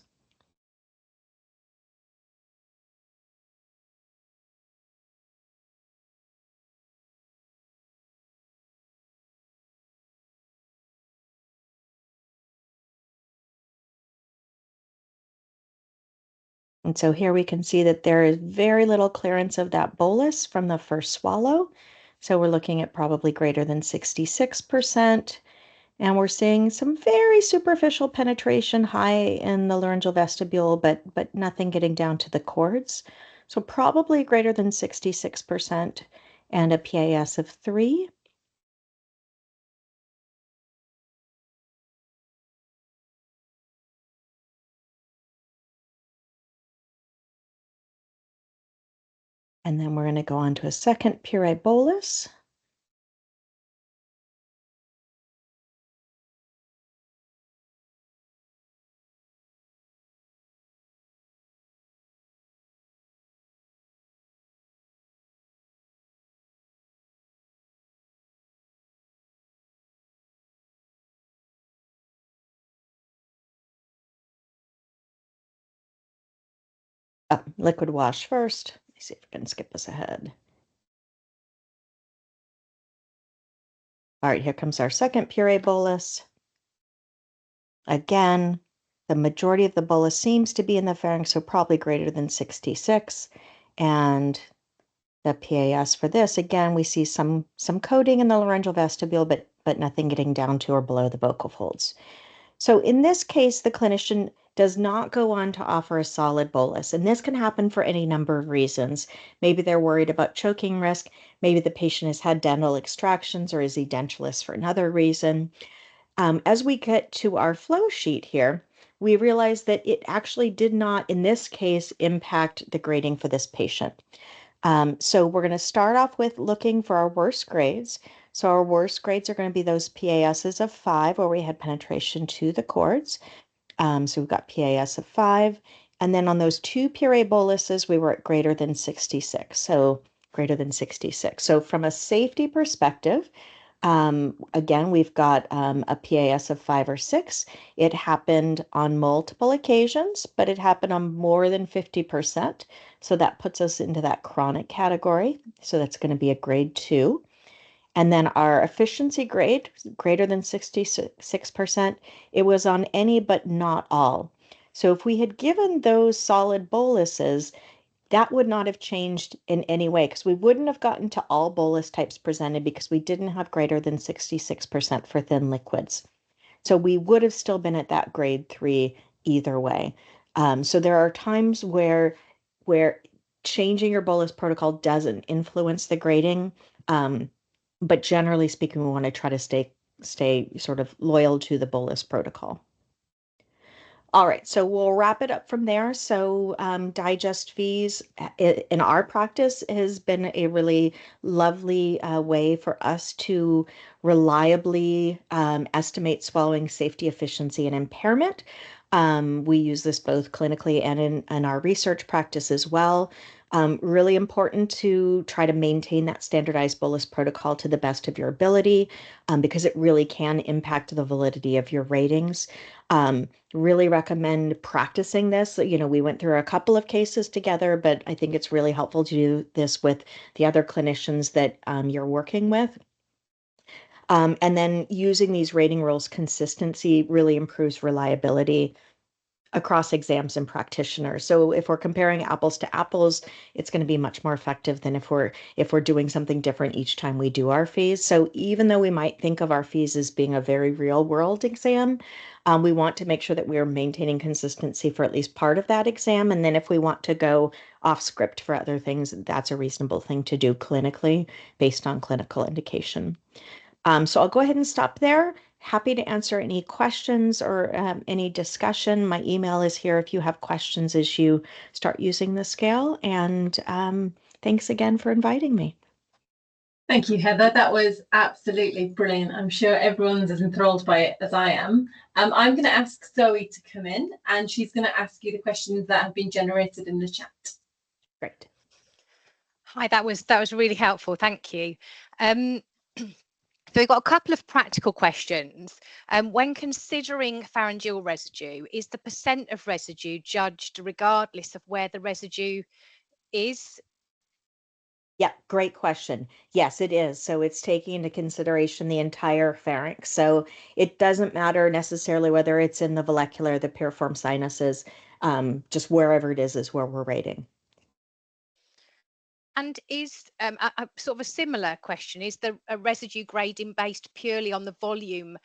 And so here we can see that there is very little clearance of that bolus from the first swallow. So we're looking at probably greater than 66%. And we're seeing some very superficial penetration high in the laryngeal vestibule, but nothing getting down to the cords. So probably greater than 66% and a PAS of 3. And then we're going to go on to a second puree bolus. Liquid wash first. Let me see if we can skip this ahead. All right, here comes our second puree bolus. Again, the majority of the bolus seems to be in the pharynx, so probably greater than 66. And the PAS for this, again, we see some coating in the laryngeal vestibule, but nothing getting down to or below the vocal folds. So in this case, the clinician does not go on to offer a solid bolus, and this can happen for any number of reasons. Maybe they're worried about choking risk. Maybe the patient has had dental extractions or is edentulous for another reason. As we get to our flow sheet here, we realize that it actually did not, in this case, impact the grading for this patient. So we're going to start off with looking for our worst grades. So our worst grades are going to be those PASs of 5 where we had penetration to the cords. So we've got PAS of 5. And then on those two puree boluses, we were at greater than 66. So greater than 66. So from a safety perspective, again, we've got a PAS of 5 or 6. It happened on multiple occasions, but it happened on more than 50%. So that puts us into that chronic category. So that's going to be a grade 2. And then our efficiency grade, greater than 66%, it was on any but not all. So if we had given those solid boluses, that would not have changed in any way because we wouldn't have gotten to all bolus types presented because we didn't have greater than 66% for thin liquids. So we would have still been at that grade 3 either way. So there are times where changing your bolus protocol doesn't influence the grading. But generally speaking, we want to try to stay sort of loyal to the bolus protocol. All right, so we'll wrap it up from there. So digest fees in our practice has been a really lovely way for us to reliably estimate swallowing safety, efficiency, and impairment. We use this both clinically and in our research practice as well. Really important to try to maintain that standardized bolus protocol to the best of your ability because it really can impact the validity of your ratings. Really recommend practicing this. You know, we went through a couple of cases together, but I think it's really helpful to do this with the other clinicians that you're working with. And then using these rating rules consistency really improves reliability across exams and practitioners. So if we're comparing apples to apples, it's going to be much more effective than if we're doing something different each time we do our fees. So even though we might think of our fees as being a very real world exam, we want to make sure that we are maintaining consistency for at least part of that exam. And then if we want to go off script for other things, that's a reasonable thing to do clinically based on clinical indication. So I'll go ahead and stop there. happy to answer any questions or any discussion. My email is here if you have questions as you start using the scale. And thanks again for inviting me. Thank you, Heather. That was absolutely brilliant. I'm sure everyone's as enthralled by it as I am. I'm going to ask Zoe to come in, and she's going to ask you the questions that have been generated in the chat. Great. Hi, that was really helpful. Thank you. So we've got a couple of practical questions. When considering pharyngeal residue, is the percent of residue judged regardless of where the residue is? Yeah, great question. Yes, it is. So it's taking into consideration the entire pharynx. So it doesn't matter necessarily whether it's in the vallecular or the piriform sinuses, just wherever it is where we're rating. And is a sort of a similar question, is the residue grading based purely on the volume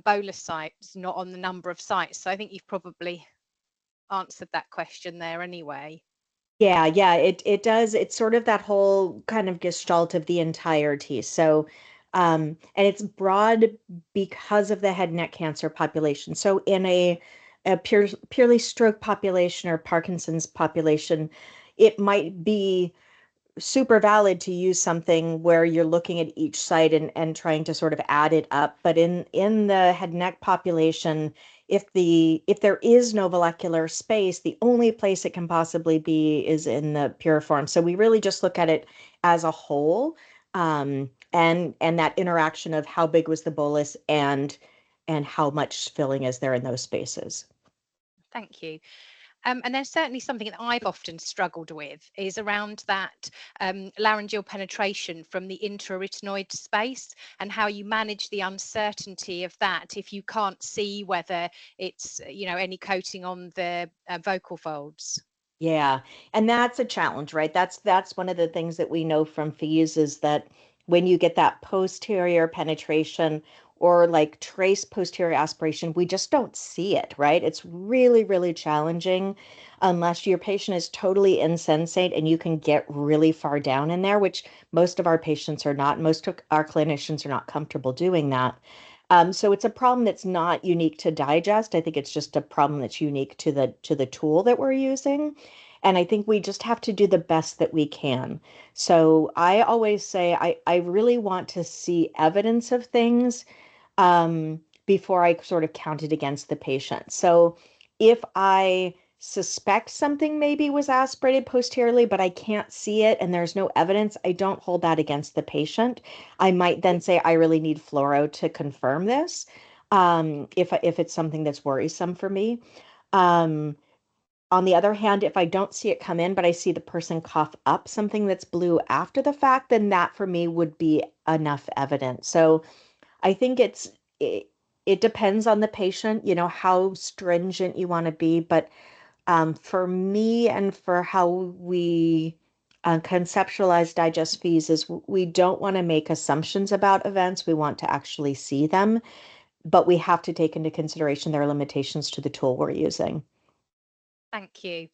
bolus sites, not on the number of sites? So I think you've probably answered that question there anyway. Yeah, it does. It's sort of that whole kind of gestalt of the entirety. So, and it's broad because of the head and neck cancer population. So in a purely stroke population or Parkinson's population, it might be super valid to use something where you're looking at each site and trying to sort of add it up. But in the head and neck population, if there is no molecular space, the only place it can possibly be is in the piriform. So we really just look at it as a whole, and that interaction of how big was the bolus and how much filling is there in those spaces. Thank you. And then certainly something that I've often struggled with is around that laryngeal penetration from the intra-arytenoid space and how you manage the uncertainty of that if you can't see whether it's, any coating on the vocal folds. Yeah, and that's a challenge, right? That's one of the things that we know from FEES is that when you get that posterior penetration or like trace posterior aspiration, we just don't see it, right? It's really, really challenging unless your patient is totally insensate and you can get really far down in there, which most of our patients are not. Most of our clinicians are not comfortable doing that. So it's a problem that's not unique to digest. I think it's just a problem that's unique to the tool that we're using. And I think we just have to do the best that we can. So I always say I really want to see evidence of things before I sort of count it against the patient. So if I suspect something maybe was aspirated posteriorly, but I can't see it and there's no evidence, I don't hold that against the patient. I might then say, I really need fluoro to confirm this, if it's something that's worrisome for me. On the other hand, if I don't see it come in, but I see the person cough up something that's blue after the fact, then that for me would be enough evidence. So I think it depends on the patient, how stringent you want to be. But for me and for how we conceptualize digest fees is we don't want to make assumptions about events. We want to actually see them, but we have to take into consideration their limitations to the tool we're using. Thank you.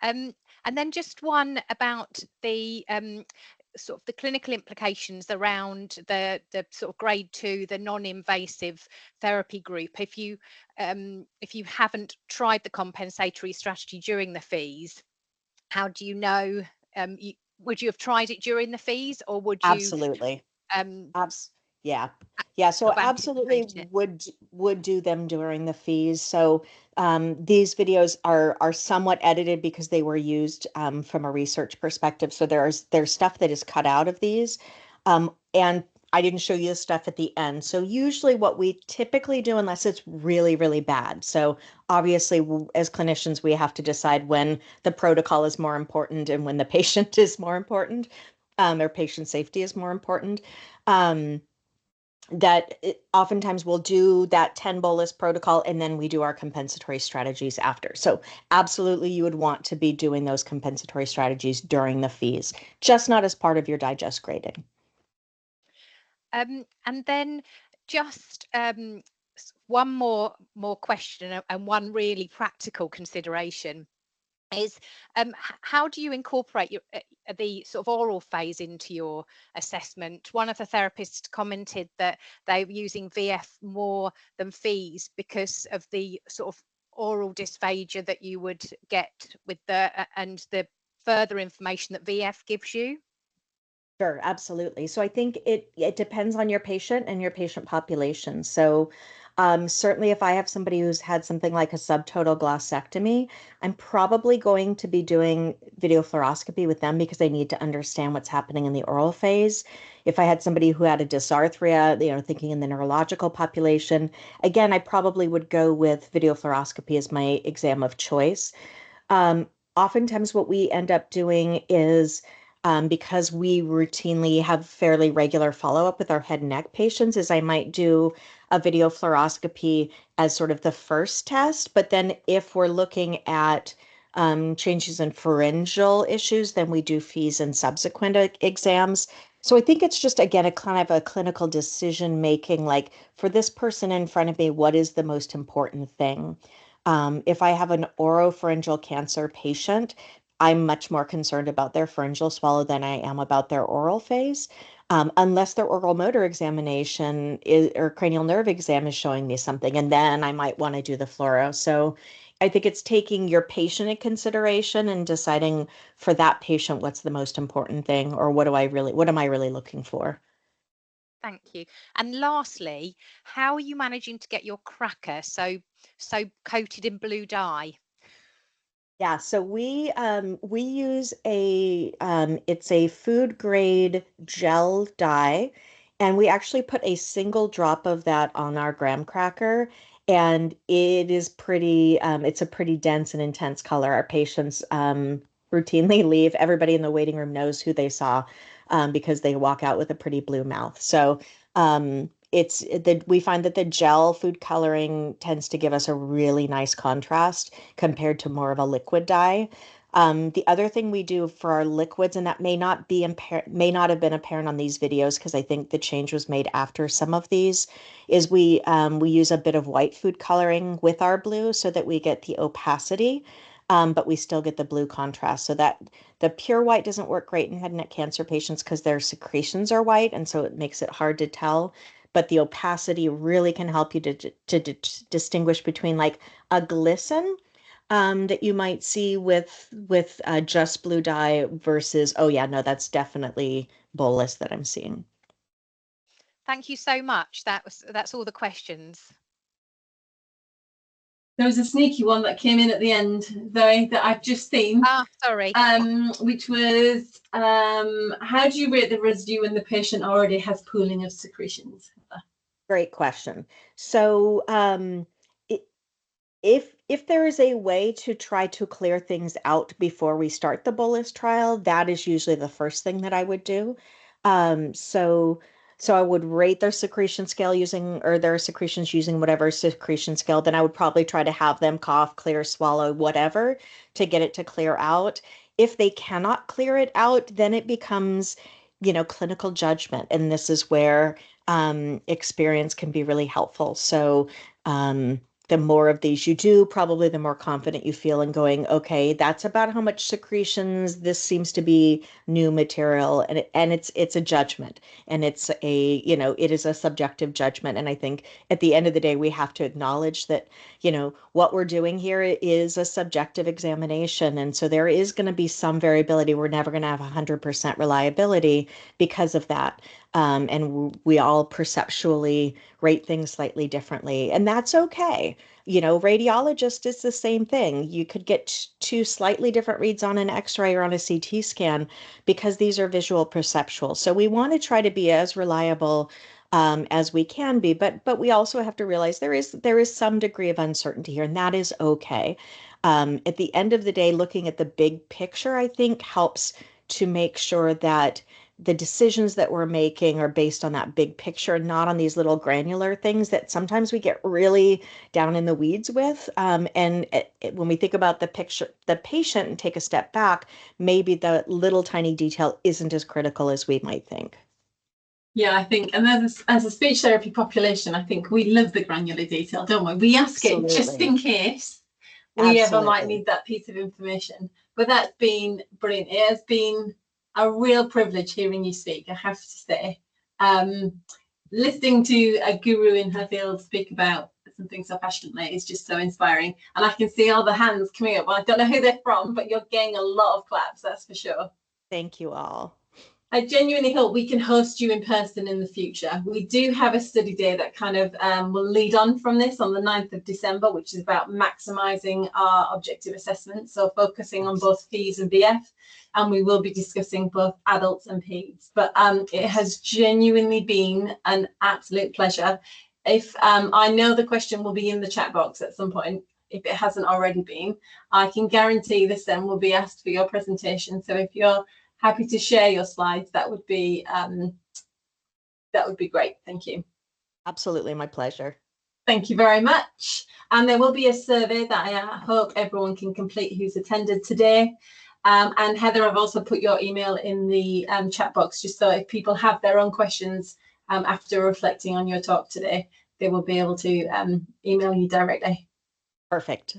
And then just one about the sort of the clinical implications around the sort of grade 2, the non-invasive therapy group. If you haven't tried the compensatory strategy during the fees, how do you know? Would you have tried it during the fees, or would you Absolutely. Abs yeah. a- Yeah, so have absolutely anticipated it? would do them during the fees. So these videos are somewhat edited because they were used from a research perspective. So there's stuff that is cut out of these. And I didn't show you the stuff at the end. So usually what we typically do, unless it's really, really bad. So obviously, as clinicians, we have to decide when the protocol is more important and when the patient is more important, or patient safety is more important. Um, oftentimes we'll do that 10 bolus protocol and then we do our compensatory strategies after. So absolutely you would want to be doing those compensatory strategies during the fees, just not as part of your digest grading. And then just one more question and one really practical consideration. is how do you incorporate the sort of oral phase into your assessment? One of the therapists commented that they were using VF more than FEES because of the sort of oral dysphagia that you would get with and the further information that VF gives you. Sure, absolutely. So I think it depends on your patient and your patient population. So certainly if I have somebody who's had something like a subtotal glossectomy, I'm probably going to be doing video fluoroscopy with them because I need to understand what's happening in the oral phase. If I had somebody who had a dysarthria, thinking in the neurological population, again, I probably would go with video fluoroscopy as my exam of choice. Oftentimes what we end up doing is because we routinely have fairly regular follow-up with our head and neck patients, is I might do a video fluoroscopy as sort of the first test. But then if we're looking at changes in pharyngeal issues, then we do FEES and subsequent exams. So I think it's just, again, a kind of a clinical decision making, like for this person in front of me, what is the most important thing? If I have an oropharyngeal cancer patient, I'm much more concerned about their pharyngeal swallow than I am about their oral phase, unless their oral motor examination or cranial nerve exam is showing me something, and then I might want to do the fluoro. So I think it's taking your patient in consideration and deciding for that patient what's the most important thing, or what am I really looking for? Thank you. And lastly, how are you managing to get your cracker so coated in blue dye? Yeah, so we use it's a food grade gel dye, and we actually put a single drop of that on our graham cracker, and it is it's a pretty dense and intense color. Our patients routinely leave. Everybody in the waiting room knows who they saw, because they walk out with a pretty blue mouth. So we find that the gel food coloring tends to give us a really nice contrast compared to more of a liquid dye. The other thing we do for our liquids, and that may not have been apparent on these videos because I think the change was made after some of these, is we use a bit of white food coloring with our blue so that we get the opacity, but we still get the blue contrast. So that the pure white doesn't work great in head and neck cancer patients because their secretions are white, and so it makes it hard to tell. But the opacity really can help you to distinguish between like a glisten that you might see with just blue dye versus, oh yeah, no, that's definitely bolus that I'm seeing. Thank you so much. That's all the questions. There was a sneaky one that came in at the end, Zoe, that I've just seen. Sorry. Which was, how do you rate the residue when the patient already has pooling of secretions? Great question. So if there is a way to try to clear things out before we start the bolus trial, that is usually the first thing that I would do. So I would rate their secretion scale or their secretions using whatever secretion scale. Then I would probably try to have them cough, clear, swallow, whatever, to get it to clear out. If they cannot clear it out, then it becomes, clinical judgment. And this is where experience can be really helpful. So the more of these you do, probably the more confident you feel in going, okay, that's about how much secretions. This seems to be new material, and it's a judgment, and it is a subjective judgment. And I think at the end of the day, we have to acknowledge that, what we're doing here is a subjective examination. And so there is going to be some variability. We're never going to have 100% reliability because of that. And we all perceptually rate things slightly differently, and that's okay. Radiologist is the same thing. You could get two slightly different reads on an X-ray or on a CT scan because these are visual perceptual. So we want to try to be as reliable as we can be, but we also have to realize there is some degree of uncertainty here, and that is okay. At the end of the day, looking at the big picture, I think helps to make sure that the decisions that we're making are based on that big picture, not on these little granular things that sometimes we get really down in the weeds with. And when we think about the picture, the patient, and take a step back, maybe the little tiny detail isn't as critical as we might think. Yeah, I think, and as a speech therapy population, I think we love the granular detail, don't we? We ask Absolutely. it just in case, we ever might Absolutely. need that piece of information. But that's been brilliant. It has been a real privilege hearing you speak, I have to say. Listening to a guru in her field speak about something so passionately is just so inspiring. And I can see all the hands coming up. Well, I don't know who they're from, but you're getting a lot of claps, that's for sure. Thank you all. I genuinely hope we can host you in person in the future. We do have a study day that kind of will lead on from this on the 9th of December, which is about maximising our objective assessment. So focusing on both FEES and BF, and we will be discussing both adults and PEDS. But it has genuinely been an absolute pleasure. If I know the question will be in the chat box at some point, if it hasn't already been, I can guarantee this then will be asked for your presentation. So if you're happy to share your slides, that would be great. Thank you. Absolutely, my pleasure. Thank you very much. And there will be a survey that I hope everyone can complete who's attended today. And Heather, I've also put your email in the chat box, just so if people have their own questions after reflecting on your talk today, they will be able to email you directly. Perfect.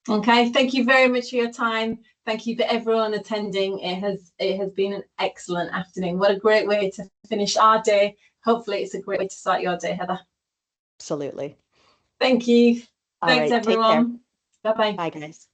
Okay, thank you very much for your time. Thank you for everyone attending. It has been an excellent afternoon. What a great way to finish our day. Hopefully it's a great way to start your day, Heather. Absolutely. Thank you. All Thanks, right, take care. everyone. Bye-bye. Bye, guys.